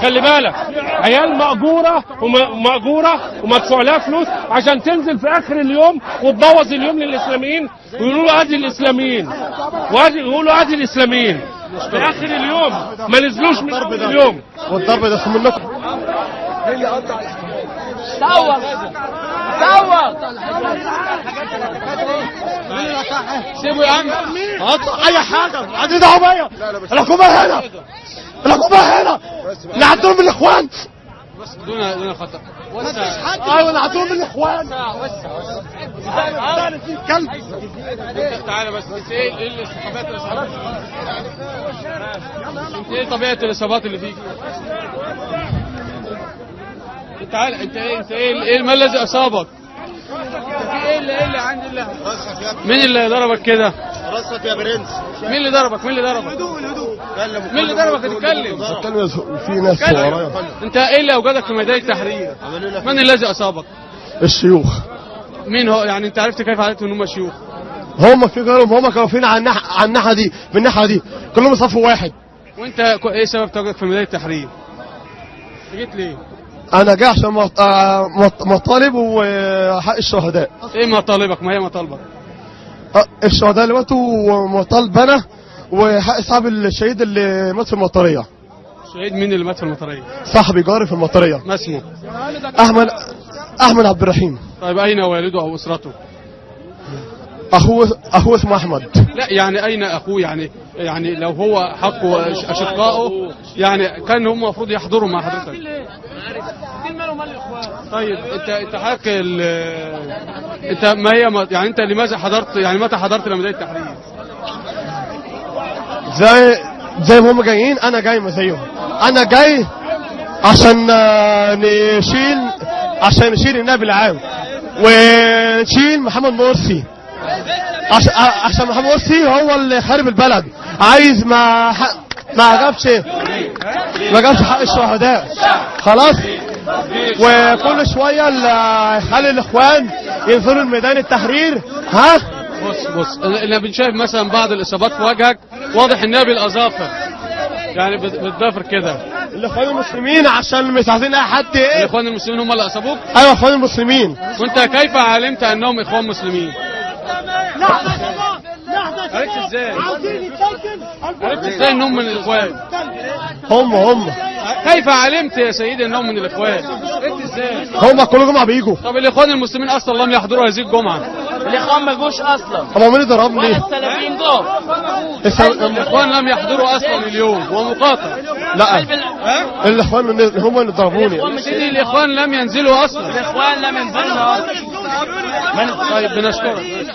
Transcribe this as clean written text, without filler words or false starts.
خلي بالك، عيال مأجورة ومدفوع لها فلوس عشان تنزل في اخر اليوم وتبوظ اليوم للاسلاميين ويقولوا له ادي الاسلاميين يقولوا ادي الاسلاميين في اخر اليوم ما نزلوش من اول اليوم. والضرب ده منكم. صور سيبوا يا عم قطع اي حاجه عندي دعوه بيا. الحكومه هنا اللي عندهم من الاخوان بس دون خطأ. ايوه اللي عندهم من الاخوان. كلب. تعالى بس ايه الاصابات اللي صارت؟ انت ايه طبيعه الاصابات اللي فيك؟ تعالى انت ايه ما الذي اصابك؟ ايه اللي عندي مين اللي ضربك كده؟ رصت يا برنس. مين اللي ضربك؟ مين اللي ضربك؟ اتكلم. في ناس ورايا. انت ايه اللي اوجدك في ميدان التحرير؟ من الذي اصابك؟ الشيوخ. مين هو؟ يعني انت عرفت كيف عرفت ان هم شيوخ؟ هم في غيرهم، هم كانوا فين على الناحيه دي، من الناحيه دي كلهم صف واحد. وانت ايه سبب تواجدك في ميدان التحرير؟ جيت ليه؟ انا جاي عشان مطالب وحق الشهداء. ايه مطالبك؟ ما هي مطالبك؟ الشهداء اللي ماتوا ومطالبنا وحق صاحب الشهيد اللي مات في المطريه. شهيد مين اللي مات في المطريه؟ صاحبي جاري في المطريه. ما اسمه؟ احمد عبد الرحيم. طيب اين والده او اسرته؟ اخوه اسمه احمد. لا يعني اين اخوه؟ يعني لو هو حقه اشقائه يعني كان هم المفروض يحضروا مع حضرتك. طيب انت حضرتك انت ما هي يعني انت لماذا حضرت؟ يعني متى حضرت لميدان التحرير؟ زي ما هم جايين انا جاي زيهم. انا جاي عشان نشيل النائب العام ونشيل محمد مرسي. عشان محمد مرسي هو اللي خارب البلد، عايز ما جابش حق الشهداء خلاص. وكل شويه يخلي الاخوان ينزلوا الميدان التحرير. ها بص انا بنشايف مثلا بعض الاصابات في وجهك، واضح انها بالاظافر يعني بالضفر كده. الاخوان المسلمين عشان مش عايزين اي حد. ايه الاخوان المسلمين هم اللي اصابوك؟ ايوه اخوان المسلمين. وانت كيف علمت انهم اخوان مسلمين؟ عرفت ازاي؟ عرفت ازاي انهم من الاخوان؟ هم كيف علمت يا سيدي انهم من الاخوان؟ عرفت ازاي؟ هم كل جمعه بيجوا. طب الاخوان المسلمين اصلا لم يحضروا هذه الجمعه. الاخوان ما جوش اصلا. طب مين اللي ضربني؟ السلفيين جم. الاخوان لم يحضروا اصلا اليوم ومقاطع. لا الاخوان هم اللي ضربوني. سيدي الاخوان لم ينزلوا اصلا. الاخوان لم ينزلوا. طيب بنشكرك.